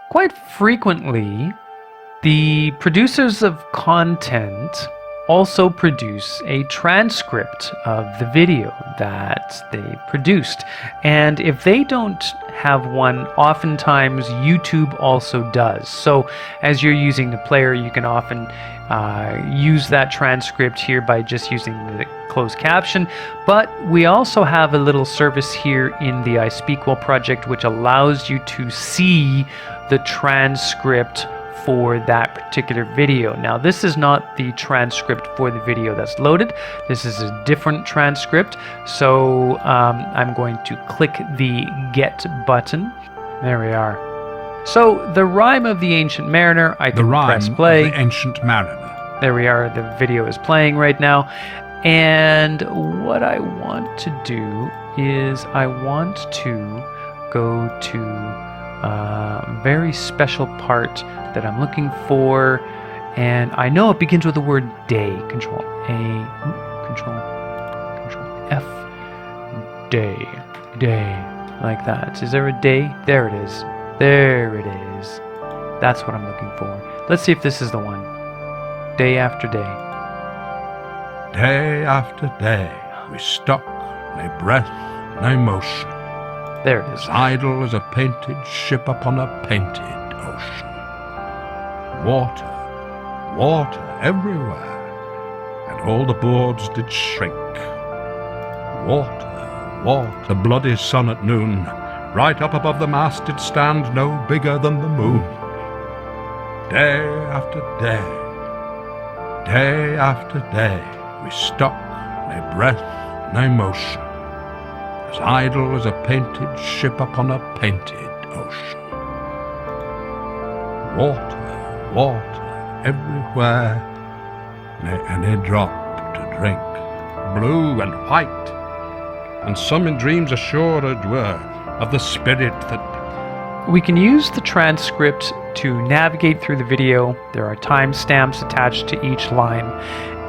Quite frequently, the producers of content also produce a transcript of the video that they produced. And if they don't have one, oftentimes YouTube also does. So as you're using the player, you can often use that transcript here by just using the closed caption. But we also have a little service here in the iSpeakWell project which allows you to see the transcript for that particular video. Now, this is not the transcript for the video that's loaded. This is a different transcript. So I'm going to click the Get button. There we are. So the Rime of the Ancient Mariner, I can press play. The Ancient Mariner. There we are. The video is playing right now. And what I want to do is I want to go to very special part that I'm looking for, and I know it begins with the word day. Control A, Control F, day, like that. Is there a day? There it is. There it is. That's what I'm looking for. Let's see if this is the one. Day after day. Day after day, we stuck, no breath, no motion. There it is. As idle as a painted ship upon a painted ocean. Water, water everywhere, and all the boards did shrink. Water, water, the bloody sun at noon, right up above the mast did stand, no bigger than the moon. Day after day, day after day, we stuck, no breath, no motion. As idle as a painted ship upon a painted ocean. Water, water, everywhere, nae any drop to drink. Blue and white, and some in dreams assured were of the spirit that... We can use the transcript to navigate through the video. There are timestamps attached to each line.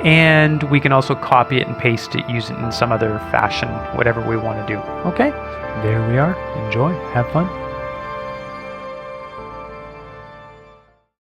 And we can also copy it and paste it, use it in some other fashion, whatever we want to do. Okay, there we are. Enjoy, have fun.